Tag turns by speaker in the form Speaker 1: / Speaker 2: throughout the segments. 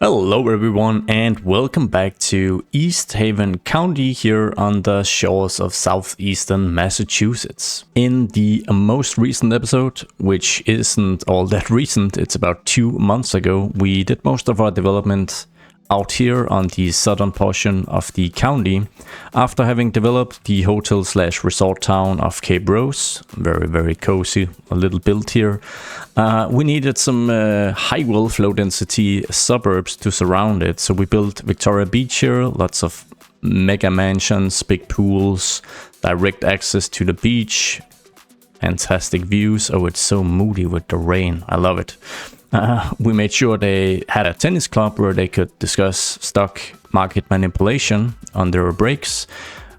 Speaker 1: Hello everyone and welcome back to East Haven County here on the shores of southeastern Massachusetts. In the most recent episode, which isn't all that recent, it's about 2 months ago, we did most of our development out here on the southern portion of the county after having developed the hotel/resort town of Cape Rose. Very cozy, a little built here. We needed some high low density suburbs to surround it, so we built Victoria Beach here, lots of mega mansions, big pools, direct access to the beach, fantastic views. Oh, it's so moody with the rain, I love it. We made sure they had a tennis club where they could discuss stock market manipulation on their breaks.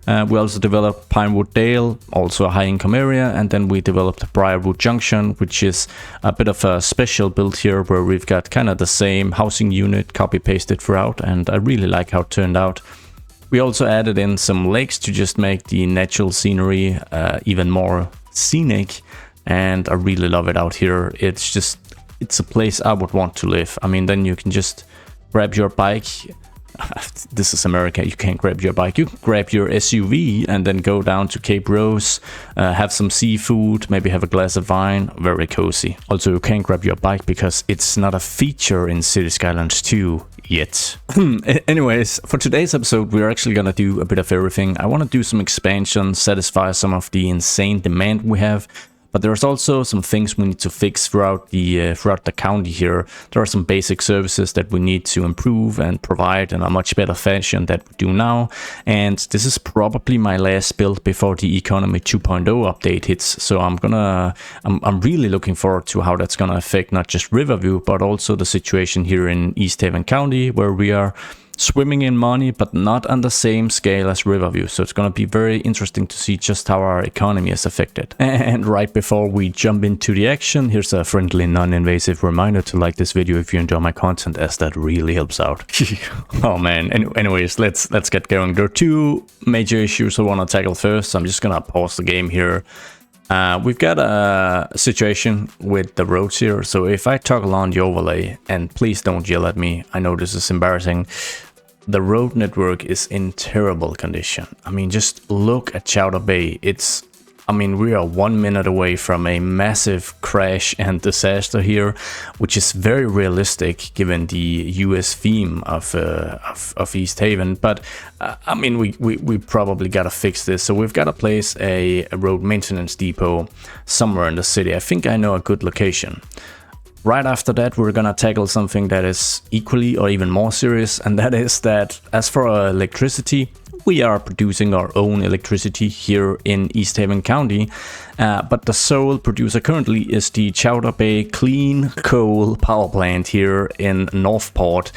Speaker 1: We also developed Pinewood Dale, also a high-income area, and then we developed Briarwood Junction, which is a bit of a special build here where we've got kind of the same housing unit copy-pasted throughout, and I really like how it turned out. We also added in some lakes to just make the natural scenery even more scenic, and I really love it out here. It's a place I would want to live. I mean, then you can just grab your bike. This is America, you can't grab your bike. You can grab your SUV and then go down to Cape Rose, have some seafood, maybe have a glass of wine. Very cozy. Also, you can't grab your bike because it's not a feature in City Skylines 2 yet. Anyways, for today's episode, we're actually gonna do a bit of everything. I want to do some expansion, satisfy some of the insane demand we have. But there's also some things we need to fix throughout the county here. There are some basic services that we need to improve and provide in a much better fashion than we do now. And this is probably my last build before the Economy 2.0 update hits. So I'm really looking forward to how that's gonna affect not just Riverview, but also the situation here in East Haven County, where we are swimming in money, but not on the same scale as Riverview. So it's going to be very interesting to see just how our economy is affected. And right before we jump into the action, here's a friendly, non-invasive reminder to like this video if you enjoy my content, as that really helps out. Oh man. Anyways, let's get going. There are two major issues I want to tackle first. So I'm just going to pause the game here. We've got a situation with the roads here. So if I toggle on the overlay, and please don't yell at me, I know this is embarrassing. The road network is in terrible condition. I mean, just look at Chowder Bay. We are 1 minute away from a massive crash and disaster here, which is very realistic given the US theme of East Haven. But we probably gotta fix this. So we've gotta place a road maintenance depot somewhere in the city. I think I know a good location. Right after that, we're gonna tackle something that is equally or even more serious, and that is that as for our electricity, we are producing our own electricity here in East Haven County, but the sole producer currently is the Chowder Bay Clean Coal Power Plant here in Northport,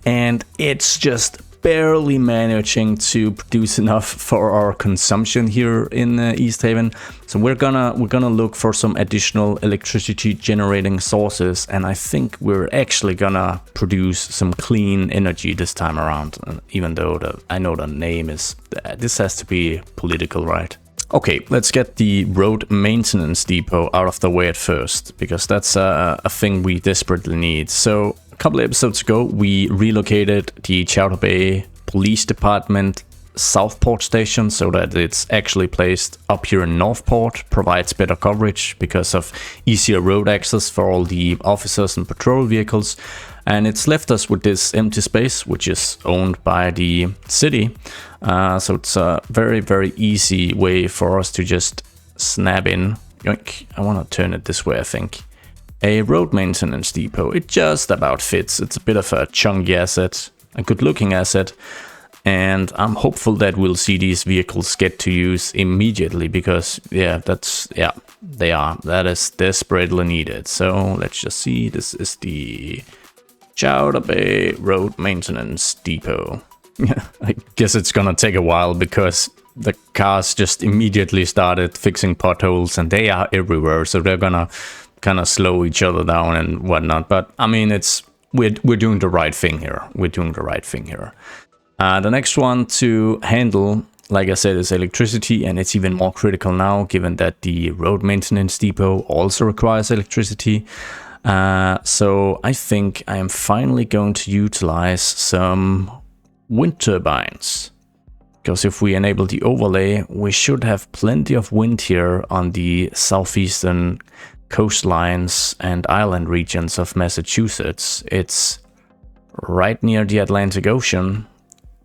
Speaker 1: and it's just barely managing to produce enough for our consumption here in East Haven. So we're gonna look for some additional electricity generating sources, and I think we're actually gonna produce some clean energy this time around, even though I know the name is, this has to be political, right? Okay, let's get the road maintenance depot out of the way at first, because that's a thing we desperately need. So a couple of episodes ago, we relocated the Chowder Bay Police Department Southport station so that it's actually placed up here in Northport, provides better coverage because of easier road access for all the officers and patrol vehicles. And it's left us with this empty space, which is owned by the city. So it's a very easy way for us to just snap in. Yoink. I want to turn it this way, I think. A road maintenance depot. It just about fits. It's a bit of a chunky asset, a good looking asset. And I'm hopeful that we'll see these vehicles get to use immediately because, that is desperately needed. So let's just see. This is the Chowder Bay Road Maintenance Depot. I guess it's gonna take a while because the cars just immediately started fixing potholes and they are everywhere. So they're gonna kind of slow each other down and whatnot. But I mean, we're doing the right thing here. The next one to handle, like I said, is electricity, and it's even more critical now given that the road maintenance depot also requires electricity. So I think I am finally going to utilize some wind turbines. Because if we enable the overlay, we should have plenty of wind here on the southeastern coastlines and island regions of Massachusetts. It's right near the Atlantic Ocean,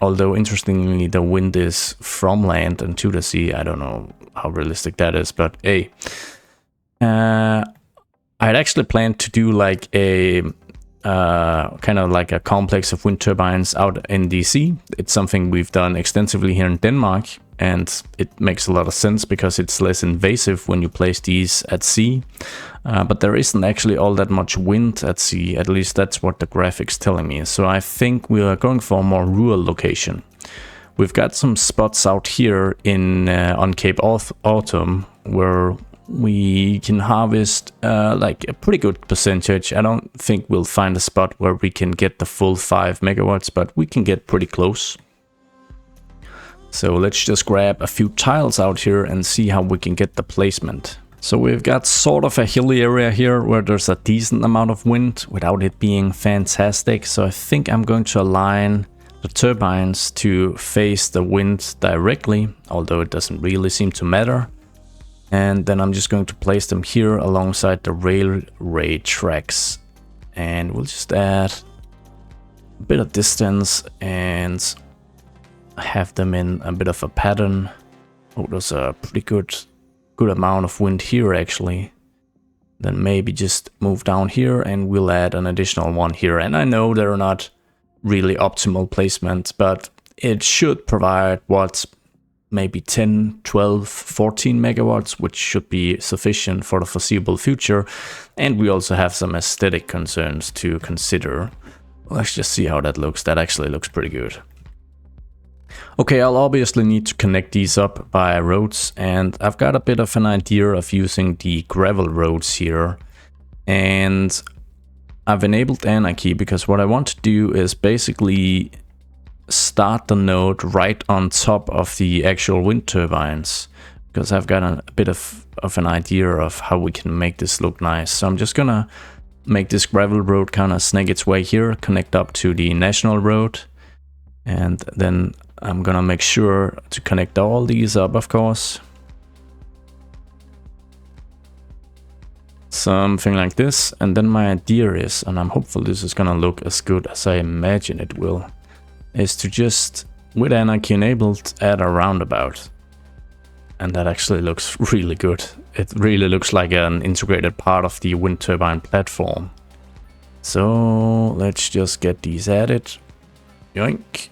Speaker 1: although interestingly the wind is from land and to the sea. I don't know how realistic that is, but hey. I had actually planned to do like a kind of like a complex of wind turbines out in the sea. It's something we've done extensively here in Denmark, and it makes a lot of sense because it's less invasive when you place these at sea. But there isn't actually all that much wind at sea, at least that's what the graphic's telling me. So I think we are going for a more rural location. We've got some spots out here in on Cape Autumn where we can harvest like a pretty good percentage. I don't think we'll find a spot where we can get the full 5 megawatts, but we can get pretty close. So let's just grab a few tiles out here and see how we can get the placement. So we've got sort of a hilly area here where there's a decent amount of wind without it being fantastic. So I think I'm going to align the turbines to face the wind directly, although it doesn't really seem to matter. And then I'm just going to place them here alongside the railway tracks. And we'll just add a bit of distance and have them in a bit of a pattern. Oh, there's a pretty good amount of wind here actually. Then maybe just move down here and we'll add an additional one here. And I know they're not really optimal placement, but it should provide what, maybe 10, 12, 14 megawatts, which should be sufficient for the foreseeable future. And we also have some aesthetic concerns to consider. Let's just see how that looks. That actually looks pretty good. Okay, I'll obviously need to connect these up by roads, and I've got a bit of an idea of using the gravel roads here. And I've enabled Anarchy because what I want to do is basically start the node right on top of the actual wind turbines, because I've got a bit of an idea of how we can make this look nice. So I'm just gonna make this gravel road kind of snake its way here, connect up to the national road, and then I'm gonna make sure to connect all these up, of course. Something like this, and then my idea is, and I'm hopeful this is gonna look as good as I imagine it will, is to just, with Anarchy enabled, add a roundabout. And that actually looks really good. It really looks like an integrated part of the wind turbine platform. So let's just get these added. Yoink,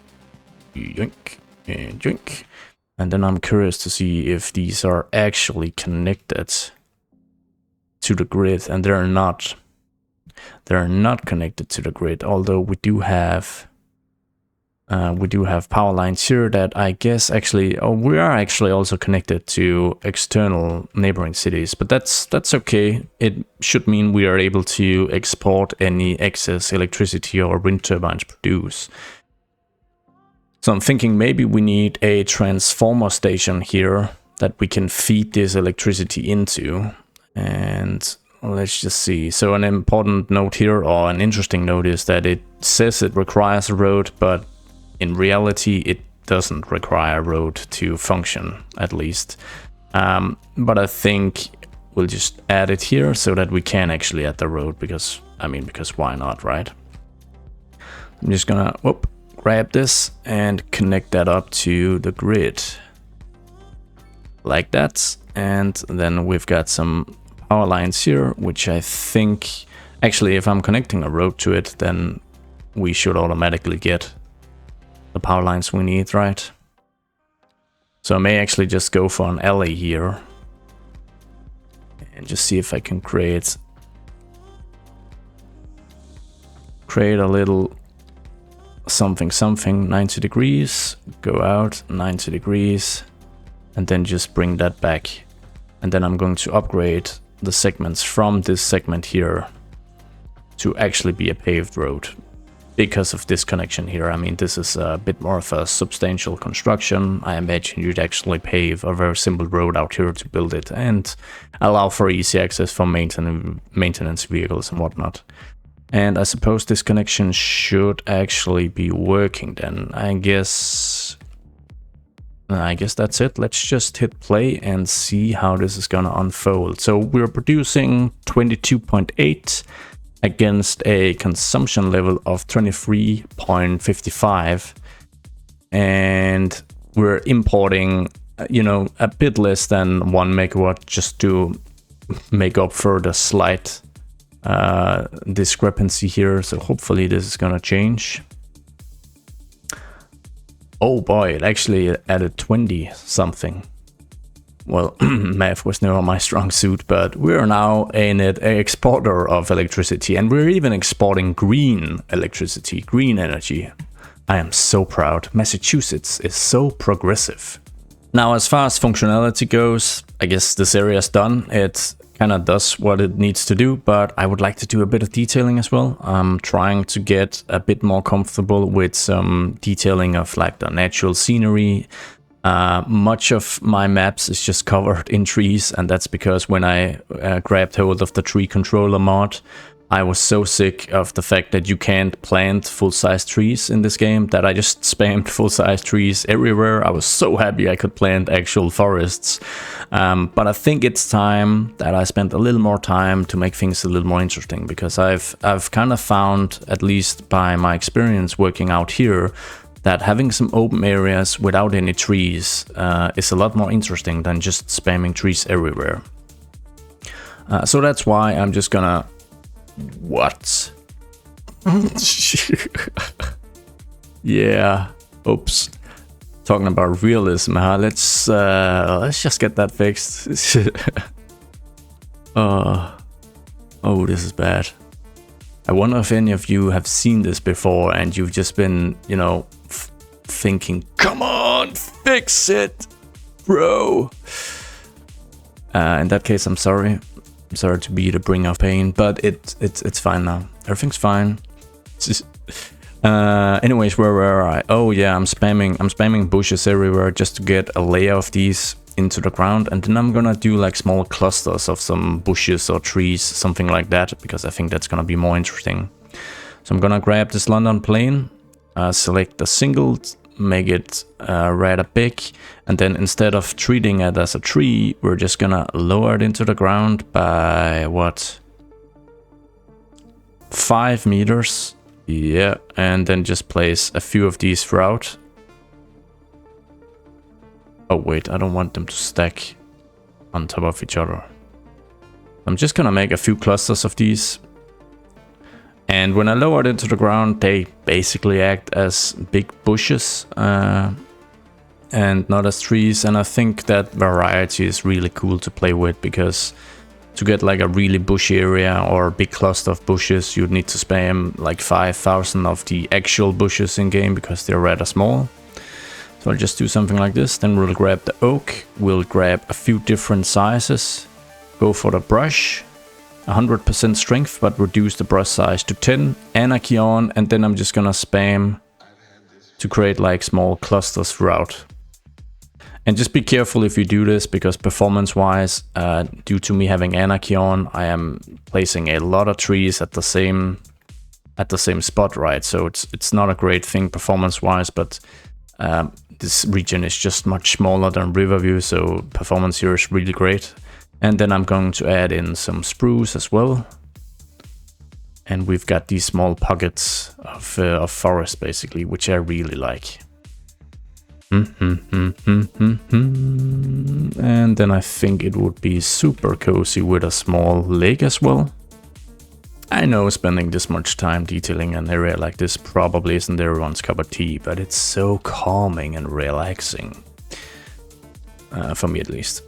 Speaker 1: yoink, and yoink. And then I'm curious to see if these are actually connected to the grid, and they're not. They're not connected to the grid, although we do have power lines here that I guess actually, oh, we are actually also connected to external neighboring cities, but that's okay. It should mean we are able to export any excess electricity or wind turbines produce. So I'm thinking maybe we need a transformer station here that we can feed this electricity into. And let's just see. So an important note here, or an interesting note, is that it says it requires a road, but in reality, it doesn't require a road to function, at least. But I think we'll just add it here so that we can actually add the road, because, I mean, because why not, right? I'm just gonna grab this and connect that up to the grid. Like that. And then we've got some power lines here, which I think, actually, if I'm connecting a road to it, then we should automatically get the power lines we need, right? So I may actually just go for an alley here and just see if I can create a little something 90 degrees, go out 90 degrees, and then just bring that back. And then I'm going to upgrade the segments from this segment here to actually be a paved road. because of this connection here. I mean, this is a bit more of a substantial construction. I imagine you'd actually pave a very simple road out here to build it and allow for easy access for maintenance vehicles and whatnot. And I suppose this connection should actually be working then. I guess that's it. Let's just hit play and see how this is gonna unfold. So we're producing 22.8 against a consumption level of 23.55, and we're importing, you know, a bit less than 1 megawatt just to make up for the slight discrepancy here. So hopefully this is gonna change. Oh boy, it actually added 20 something. Well, math was never my strong suit, but we're now a net exporter of electricity, and we're even exporting green electricity, green energy. I am so proud. Massachusetts is so progressive. Now, as far as functionality goes, I guess this area is done. It kind of does what it needs to do, but I would like to do a bit of detailing as well. I'm trying to get a bit more comfortable with some detailing of like the natural scenery. Much of my maps is just covered in trees, and that's because when I grabbed hold of the tree controller mod, I was so sick of the fact that you can't plant full-size trees in this game that I just spammed full-size trees everywhere. I was so happy I could plant actual forests. But I think it's time that I spent a little more time to make things a little more interesting, because I've kind of found, at least by my experience working out here, that having some open areas without any trees is a lot more interesting than just spamming trees everywhere. So that's why I'm just gonna... What? Yeah. Oops. Talking about realism, huh? Let's just get that fixed. Oh, this is bad. I wonder if any of you have seen this before and you've just been, you know, thinking, come on, fix it, bro. In that case, I'm sorry. I'm sorry to be the bringer of pain, but it's fine now. Everything's fine. Anyways, where were I? Oh yeah, I'm spamming bushes everywhere just to get a layer of these into the ground, and then I'm gonna do like small clusters of some bushes or trees, something like that, because I think that's gonna be more interesting. So I'm gonna grab this London plane, select the single, make it rather big, and then instead of treating it as a tree, we're just gonna lower it into the ground by what, 5 meters. Yeah, and then just place a few of these throughout. Oh wait, I don't want them to stack on top of each other. I'm just gonna make a few clusters of these. And when I lower it into the ground, they basically act as big bushes and not as trees. And I think that variety is really cool to play with, because to get like a really bushy area or a big cluster of bushes, you'd need to spam like 5,000 of the actual bushes in game, because they're rather small. So I'll just do something like this. Then we'll grab the oak, we'll grab a few different sizes, go for the brush, 100% strength, but reduce the brush size to 10, Anarchy on, and then I'm just gonna spam to create like small clusters throughout. And just be careful if you do this, because performance wise, due to me having Anarchy on, I am placing a lot of trees at the same spot, right? So it's not a great thing performance wise, but this region is just much smaller than Riverview, so performance here is really great. And then I'm going to add in some spruce as well. And we've got these small pockets of forest basically, which I really like. And then I think it would be super cozy with a small lake as well. I know spending this much time detailing an area like this probably isn't everyone's cup of tea, but it's so calming and relaxing. For me at least.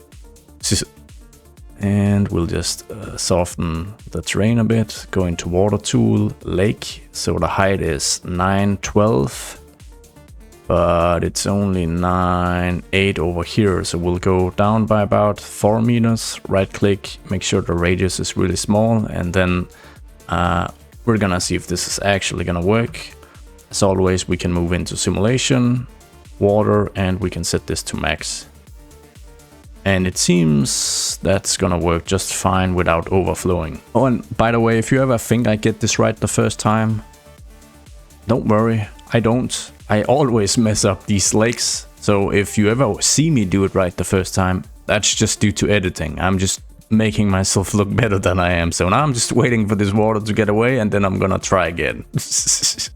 Speaker 1: And we'll just soften the terrain a bit, go into water tool, lake. So the height is 912, but it's only 9.8 over here. So we'll go down by about 4 meters, right click, make sure the radius is really small, and then we're gonna see if this is actually gonna work. As always, we can move into simulation, water, and we can set this to max. And it seems that's gonna work just fine without overflowing. Oh, and by the way, if you ever think I get this right the first time, don't worry, I don't. I always mess up these lakes. So if you ever see me do it right the first time, that's just due to editing. I'm just making myself look better than I am. So now I'm just waiting for this water to get away and then I'm gonna try again.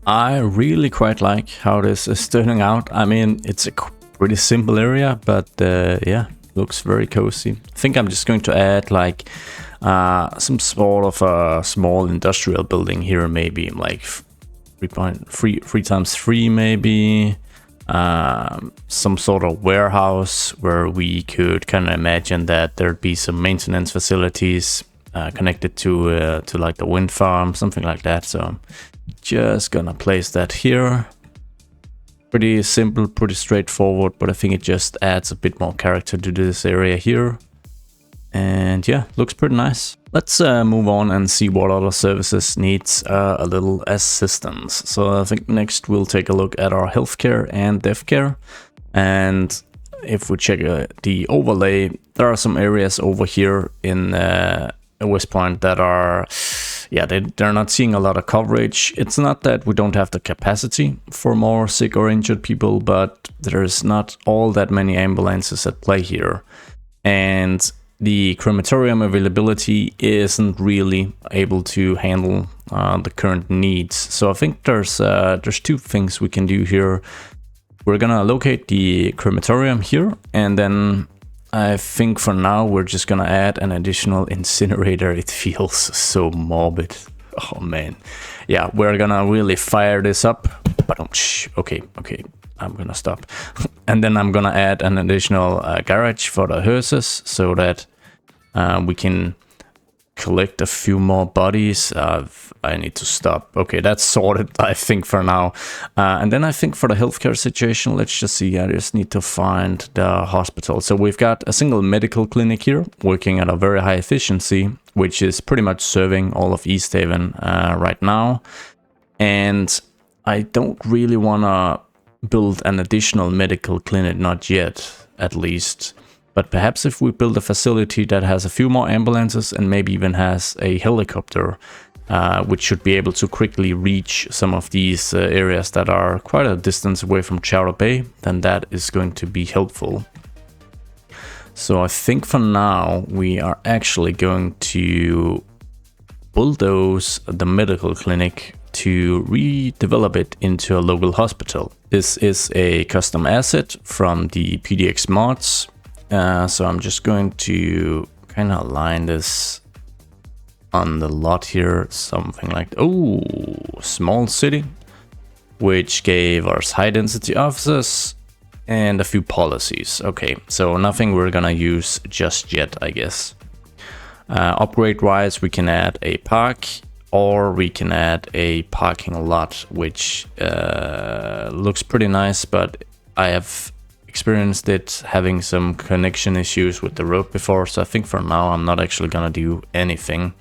Speaker 1: I really quite like how this is turning out. I mean, it's a pretty simple area, but yeah, looks very cozy. I think I'm just going to add like some sort of a small industrial building here, maybe like 3x3 maybe. Some sort of warehouse where we could kind of imagine that there'd be some maintenance facilities connected to like the wind farm, something like that. So I'm just gonna place that here. Pretty simple, pretty straightforward, but I think it just adds a bit more character to this area here. And yeah, looks pretty nice. Let's move on and see what other services needs a little assistance. So I think next we'll take a look at our healthcare and death care. And if we check the overlay, there are some areas over here in West Point that are, yeah, they're not seeing a lot of coverage. It's not that we don't have the capacity for more sick or injured people, but there's not all that many ambulances at play here. And the crematorium availability isn't really able to handle the current needs. So I think there's two things we can do here. We're gonna locate the crematorium here, and then I think for now we're just gonna add an additional incinerator. It feels so morbid. Oh man. Yeah, we're gonna really fire this up. But okay, I'm gonna stop. And then I'm gonna add an additional garage for the hearses so that we can collect a few more bodies. I need to stop. Okay, that's sorted, I think, for now. And then I think for the healthcare situation, let's just see. I just need to find the hospital. So we've got a single medical clinic here working at a very high efficiency, which is pretty much serving all of East Haven right now. And I don't really want to build an additional medical clinic, not yet, at least. But perhaps if we build a facility that has a few more ambulances and maybe even has a helicopter, which should be able to quickly reach some of these areas that are quite a distance away from Chowder Bay, then that is going to be helpful. So I think for now we are actually going to bulldoze the medical clinic to redevelop it into a local hospital. This is a custom asset from the PDX mods. So I'm just going to kind of align this on the lot here, something like, oh, small city, which gave us high density offices and a few policies. Okay, so nothing we're gonna use just yet, I guess. Upgrade wise, we can add a park or we can add a parking lot, which looks pretty nice, but I have experienced it having some connection issues with the road before, so I think for now I'm not actually gonna do anything.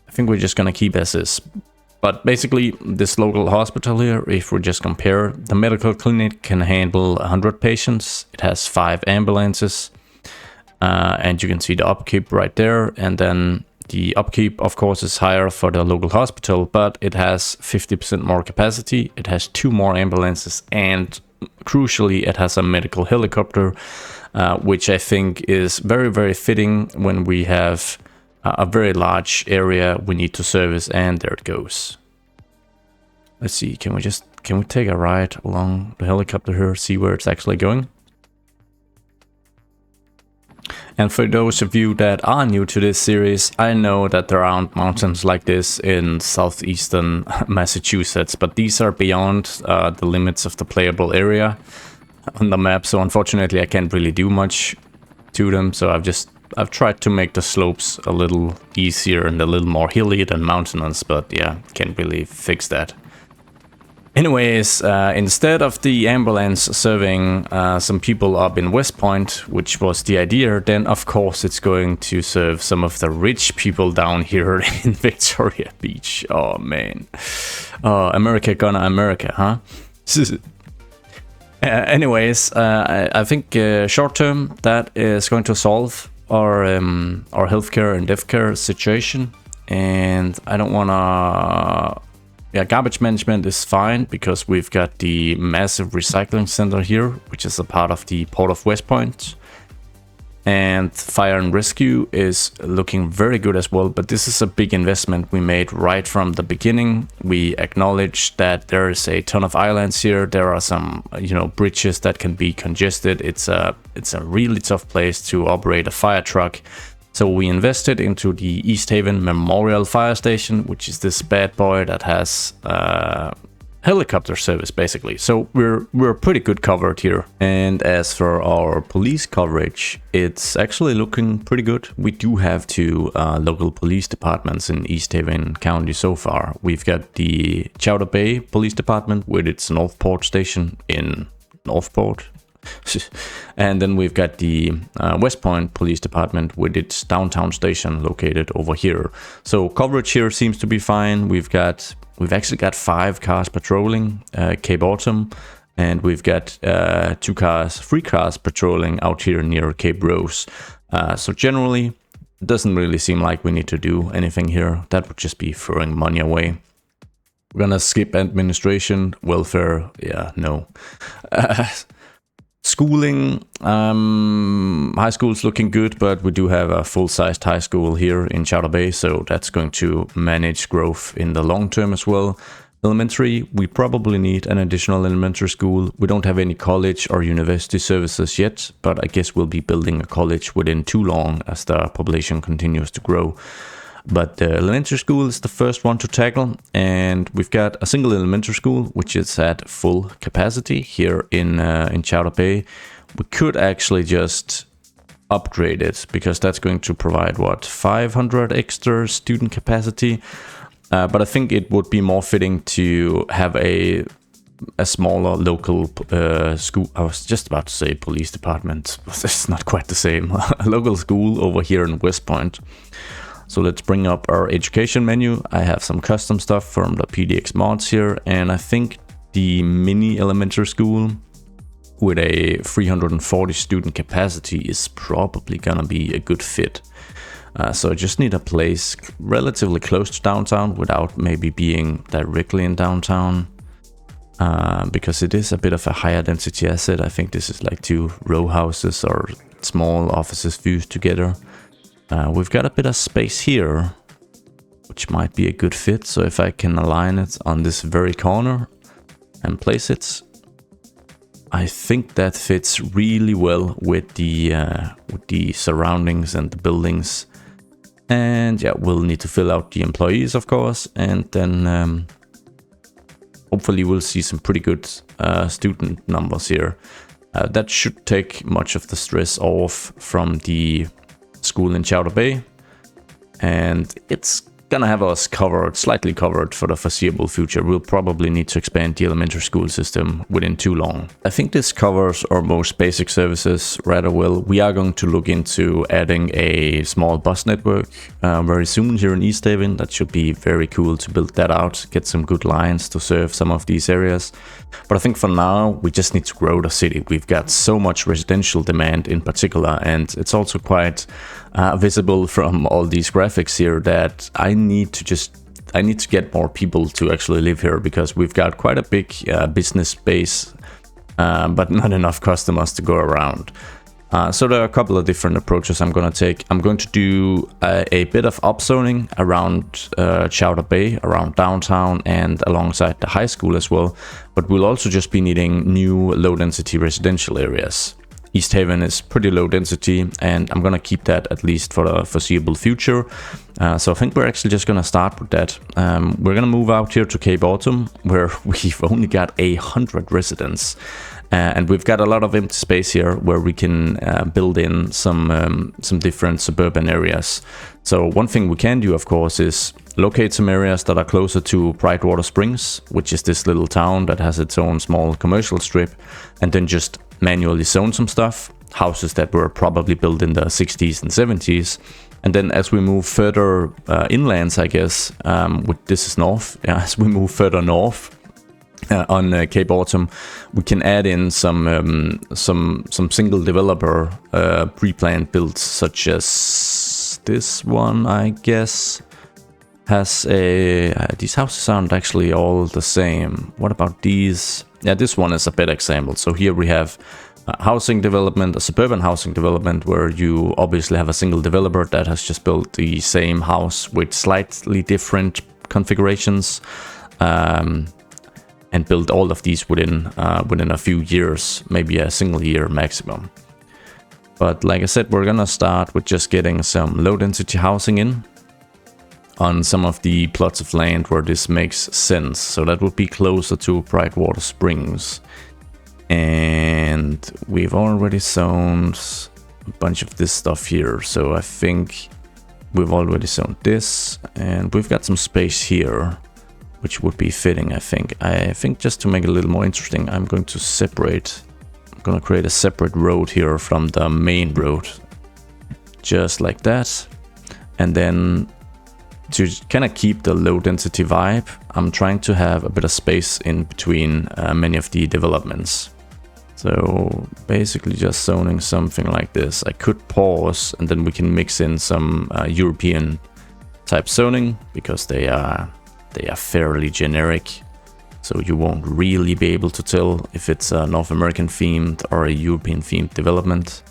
Speaker 1: I think we're just gonna keep as is. But basically this local hospital here, if we just compare, the medical clinic can handle 100 patients. It has 5 ambulances, and you can see the upkeep right there. And then the upkeep, of course, is higher for the local hospital, but it has 50% more capacity. It has 2 more ambulances, and crucially, it has a medical helicopter, which I think is very, very fitting when we have a very large area we need to service. And there it goes. Let's see, can we take a ride along the helicopter here, see where it's actually going? And for those of you that are new to this series, I know that there aren't mountains like this in southeastern Massachusetts, but these are beyond the limits of the playable area on the map, so unfortunately I can't really do much to them. So I've tried to make the slopes a little easier and a little more hilly than mountainous, but yeah, can't really fix that. Anyways, instead of the ambulance serving some people up in West Point, which was the idea, then of course it's going to serve some of the rich people down here in Victoria Beach. Oh man. America gonna America, huh? Anyways, I think short term that is going to solve our healthcare and deathcare situation, and I don't wanna. Yeah, garbage management is fine because we've got the massive recycling center here, which is a part of the Port of West Point. And fire and rescue is looking very good as well, but this is a big investment we made right from the beginning. We acknowledge that there is a ton of islands here. There are some, bridges that can be congested. It's a really tough place to operate a fire truck. So we invested into the East Haven Memorial Fire Station, which is this bad boy that has helicopter service basically. So we're pretty good covered here. And as for our police coverage, it's actually looking pretty good. We do have 2 local police departments in East Haven County so far. We've got the Chowder Bay Police Department with its Northport station in Northport. And then we've got the West Point Police Department with its downtown station located over here. So coverage here seems to be fine. We've actually got 5 cars patrolling Cape Autumn, and we've got 3 cars patrolling out here near Cape Rose. So generally, it doesn't really seem like we need to do anything here. That would just be throwing money away. We're gonna skip administration, welfare, yeah, no. Schooling, high school's looking good, but we do have a full-sized high school here in Chowder Bay, so that's going to manage growth in the long term as well. Elementary, we probably need an additional elementary school. We don't have any college or university services yet, but I guess we'll be building a college within too long as the population continues to grow. But the elementary school is the first one to tackle, and we've got a single elementary school which is at full capacity here in Chowder Bay. We could actually just upgrade it because that's going to provide 500 extra student capacity. But I think it would be more fitting to have a smaller local school. I was just about to say police department. It's not quite the same. A local school over here in West Point. So let's bring up our education menu. I have some custom stuff from the PDX mods here, and I think the mini elementary school with a 340 student capacity is probably gonna be a good fit. So I just need a place relatively close to downtown without maybe being directly in downtown, because it is a bit of a higher density asset. I think this is like 2 row houses or small offices fused together. We've got a bit of space here, which might be a good fit. So if I can align it on this very corner and place it, I think that fits really well with the surroundings and the buildings. And yeah, we'll need to fill out the employees, of course, and then hopefully we'll see some pretty good student numbers here. That should take much of the stress off from the school in Chowder Bay, and it's gonna have us covered, slightly covered for the foreseeable future. We'll probably need to expand the elementary school system within too long. I think this covers our most basic services rather well. We are going to look into adding a small bus network very soon here in East Haven. That should be very cool to build that out, get some good lines to serve some of these areas. But I think for now, we just need to grow the city. We've got so much residential demand in particular, and it's also quite visible from all these graphics here that I need to get more people to actually live here, because we've got quite a big business base, but not enough customers to go around. So there are a couple of different approaches I'm going to take. I'm going to do a bit of upzoning around Chowder Bay, around downtown, and alongside the high school as well. But we'll also just be needing new low-density residential areas. East Haven is pretty low density, and I'm gonna keep that at least for the foreseeable future. So I think we're actually just gonna start with that. We're gonna move out here to Cape Autumn, where we've only got 100 residents. And we've got a lot of empty space here where we can build in some different suburban areas. So one thing we can do, of course, is locate some areas that are closer to Brightwater Springs, which is this little town that has its own small commercial strip, and then just manually zone some stuff, houses that were probably built in the 60s and 70s. And then as we move further inlands, I guess, this is north, as we move further north, on Cape Autumn, we can add in some single developer pre-planned builds, such as this one, I guess, has a... these houses aren't actually all the same. What about these? Yeah, this one is a better example. So here we have a housing development, a suburban housing development, where you obviously have a single developer that has just built the same house with slightly different configurations. And build all of these within a few years, maybe a single year maximum. But like I said, we're gonna start with just getting some low density housing in on some of the plots of land where this makes sense. So that would be closer to Brightwater Springs. And we've already zoned a bunch of this stuff here. So I think we've already zoned this, and we've got some space here, which would be fitting, I think. I think just to make it a little more interesting, I'm going to create a separate road here from the main road. Just like that. And then to kind of keep the low density vibe, I'm trying to have a bit of space in between many of the developments. So basically just zoning something like this. I could pause and then we can mix in some European type zoning, because they are fairly generic, so you won't really be able to tell if it's a North American themed or a European themed development.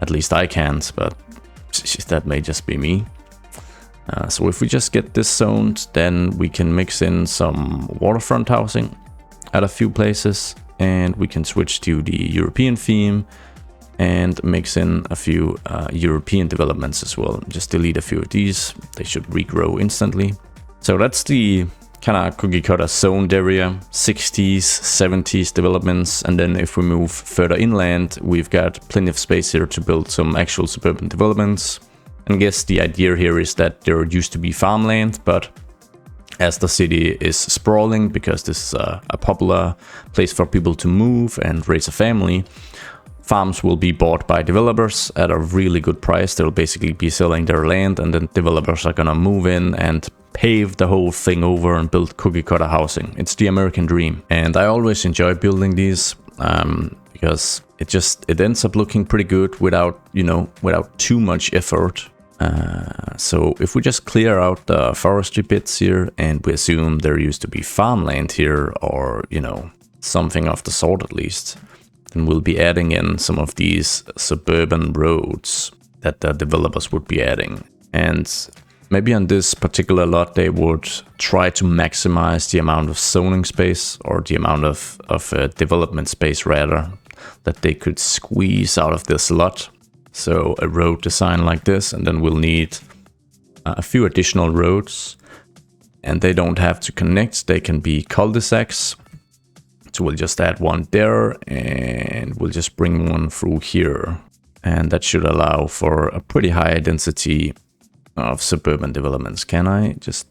Speaker 1: At least I can't, but that may just be me. So if we just get this zoned, then we can mix in some waterfront housing at a few places, and we can switch to the European theme and mix in a few European developments as well. Just delete a few of these, they should regrow instantly. So that's the kind of cookie cutter zoned area, 60s, 70s developments. And then if we move further inland, we've got plenty of space here to build some actual suburban developments. And I guess the idea here is that there used to be farmland, but as the city is sprawling, because this is a popular place for people to move and raise a family, farms will be bought by developers at a really good price. They'll basically be selling their land, and then developers are gonna move in and pave the whole thing over and build cookie cutter housing. It's the American dream. And I always enjoy building these because it ends up looking pretty good without too much effort. So if we just clear out the forestry bits here, and we assume there used to be farmland here, or something of the sort at least, then we'll be adding in some of these suburban roads that the developers would be adding. And maybe on this particular lot, they would try to maximize the amount of zoning space, or the amount of development space rather, that they could squeeze out of this lot. So a road design like this, and then we'll need a few additional roads, and they don't have to connect, they can be cul-de-sacs. So we'll just add one there, and we'll just bring one through here. And that should allow for a pretty high density of suburban developments. Can I just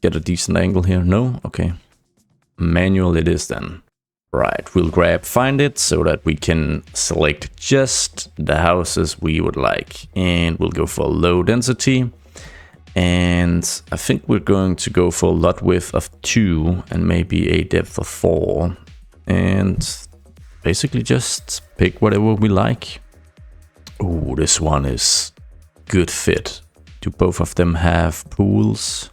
Speaker 1: get a decent angle here? No? Okay. Manual it is then. Right, we'll find it so that we can select just the houses we would like. And we'll go for low density. And I think we're going to go for a lot width of 2 and maybe a depth of 4. And basically just pick whatever we like. Oh, this one is good fit. Do both of them have pools?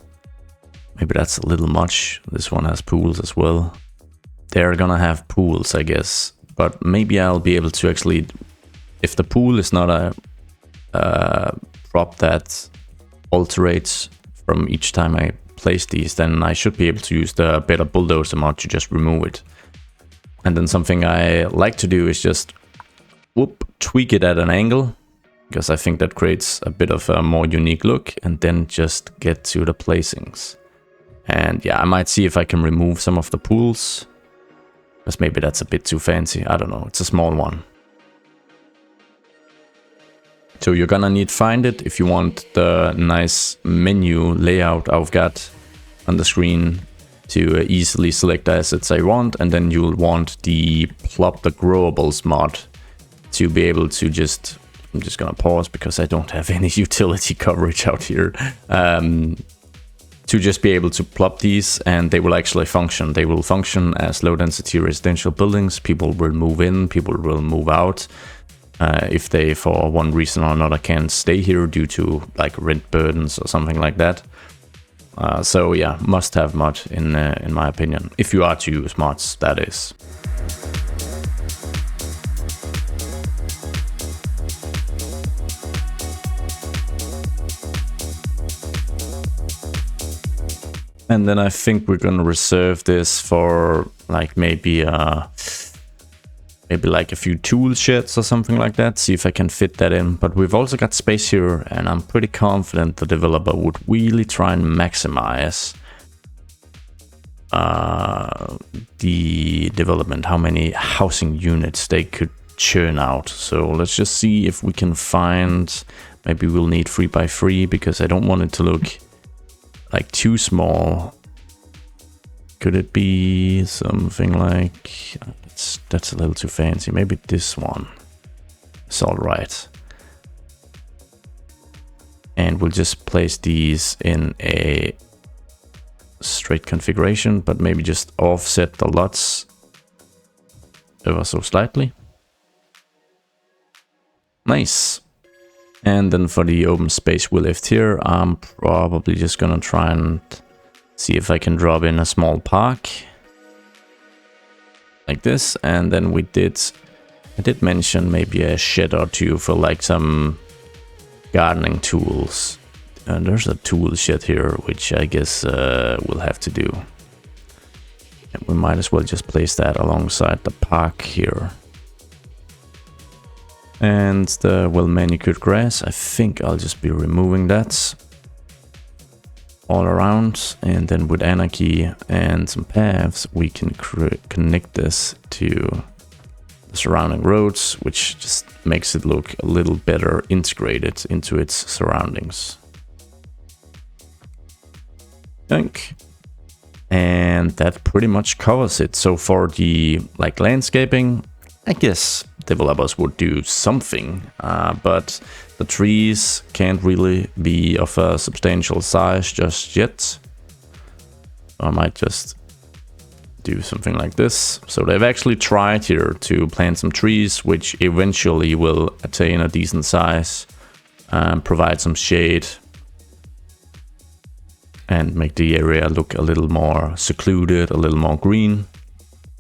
Speaker 1: Maybe that's a little much. This one has pools as well. They're gonna have pools, I guess. But maybe I'll be able to actually, if the pool is not a prop that alterates from each time I place these, then I should be able to use the better Bulldozer mod to just remove it. And then something I like to do is just tweak it at an angle, because I think that creates a bit of a more unique look, and then just get to the placings. And yeah, I might see if I can remove some of the pools, because maybe that's a bit too fancy. I don't know, it's a small one. So you're gonna need Find It if you want the nice menu layout I've got on the screen to easily select the assets I want, and then you'll want the Plop the Growables mod to be able to just, I'm just gonna pause because I don't have any utility coverage out here, to just be able to plop these, and they will actually function. They will function as low density residential buildings. People will move in, people will move out. If they, for one reason or another, can't stay here due to like rent burdens or something like that. So yeah, must have mod in my opinion, if you are to use mods, that is. And then I think we're gonna reserve this for like maybe like a few tool sheds or something like that, see if I can fit that in. But we've also got space here, and I'm pretty confident the developer would really try and maximize the development, how many housing units they could churn out. So let's just see if we can find, maybe we'll need 3x3 because I don't want it to look like too small. Could it be something like, that's a little too fancy, maybe this one. It's all right. And we'll just place these in a straight configuration, but maybe just offset the lots ever so slightly. Nice. And then for the open space we left here, I'm probably just gonna try and see if I can drop in a small park like this. And then I did mention maybe a shed or two for like some gardening tools. And there's a tool shed here, which I guess we'll have to do. And we might as well just place that alongside the park here. And the well manicured grass, I think I'll just be removing that all around. And then with Anarchy and some paths, we can connect this to the surrounding roads, which just makes it look a little better integrated into its surroundings. And that pretty much covers it. So for the like landscaping, I guess developers would do something, but the trees can't really be of a substantial size just yet. I might just do something like this. So they've actually tried here to plant some trees, which eventually will attain a decent size, provide some shade, and make the area look a little more secluded, a little more green.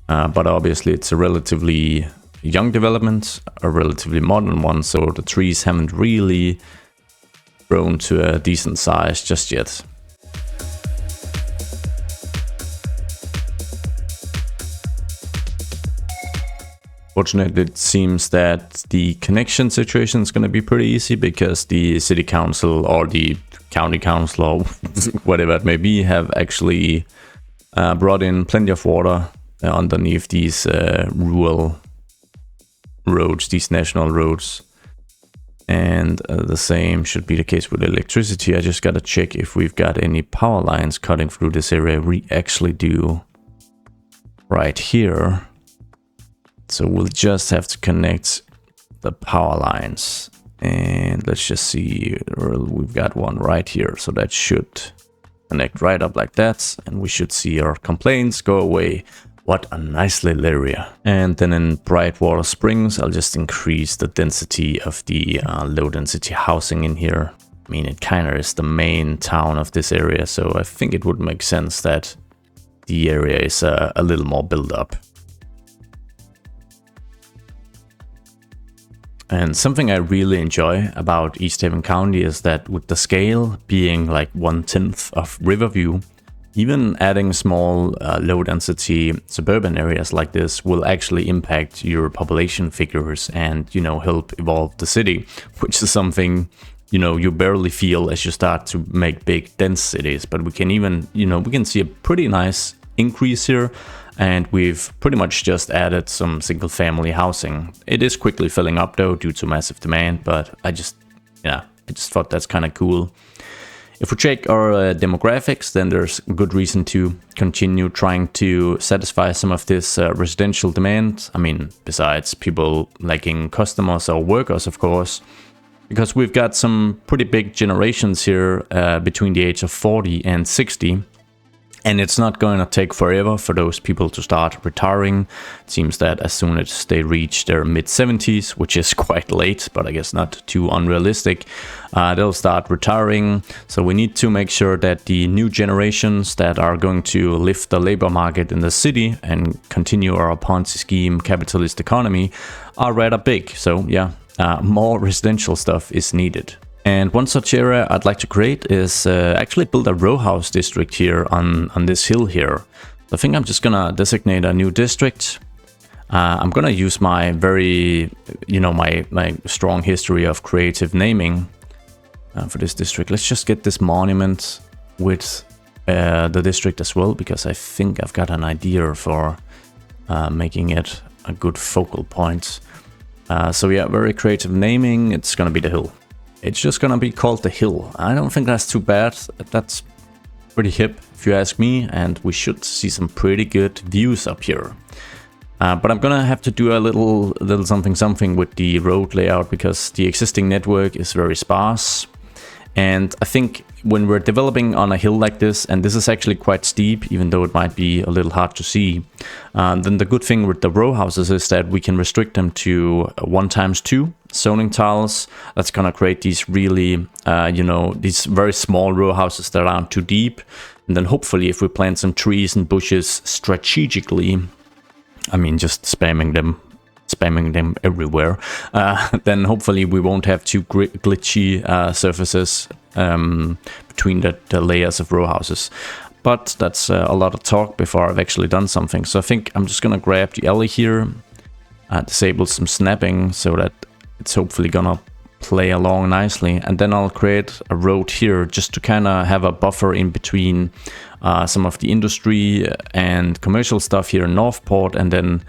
Speaker 1: But obviously it's a relatively young development, a relatively modern one, so the trees haven't really grown to a decent size just yet. Fortunately, it seems that the connection situation is going to be pretty easy, because the city council or the county council or whatever it may be have actually brought in plenty of water underneath these rural roads, these national roads. And the same should be the case with electricity. I just gotta check if we've got any power lines cutting through this area. We actually do right here. So we'll just have to connect the power lines. And let's just see, we've got one right here. So that should connect right up like that. And we should see our complaints go away. What a nice little area. And then in Brightwater Springs, I'll just increase the density of the low density housing in here. I mean, it kind of is the main town of this area, so I think it would make sense that the area is a little more built up. And something I really enjoy about East Haven County is that with the scale being like 1/10 of Riverview, Even adding small low-density suburban areas like this will actually impact your population figures and, you know, help evolve the city, which is something, you know, you barely feel as you start to make big, dense cities. But we can even, you know, we can see a pretty nice increase here, and we've pretty much just added some single-family housing. It is quickly filling up though due to massive demand, but I just thought that's kind of cool. If we check our demographics, then there's good reason to continue trying to satisfy some of this residential demand. I mean, besides people lacking customers or workers, of course, because we've got some pretty big generations here between the age of 40 and 60. And it's not going to take forever for those people to start retiring. It seems that as soon as they reach their mid-70s, which is quite late, but I guess not too unrealistic, they'll start retiring. So we need to make sure that the new generations that are going to lift the labor market in the city and continue our Ponzi scheme capitalist economy are rather big. So yeah, more residential stuff is needed. And one such area I'd like to create is actually build a row house district here on this hill here. So I think I'm just gonna designate a new district. I'm gonna use my very, you know, my strong history of creative naming for this district. Let's just get this monument with the district as well, because I think I've got an idea for making it a good focal point. So yeah, very creative naming. It's gonna be the hill. It's just gonna be called the Hill. I don't think that's too bad. That's pretty hip, if you ask me, and we should see some pretty good views up here. But I'm gonna have to do a little something with the road layout, because the existing network is very sparse. And I think when we're developing on a hill like this, and this is actually quite steep, even though it might be a little hard to see, then the good thing with the row houses is that we can restrict them to 1x2 zoning tiles. That's gonna create these really, you know, these very small row houses that aren't too deep. And then hopefully if we plant some trees and bushes strategically, I mean just spamming them everywhere, then hopefully we won't have too glitchy surfaces between the layers of row houses. But that's a lot of talk before I've actually done something. So I think I'm just gonna grab the alley here, disable some snapping so that it's hopefully gonna play along nicely, and then I'll create a road here just to kind of have a buffer in between some of the industry and commercial stuff here in Northport, and then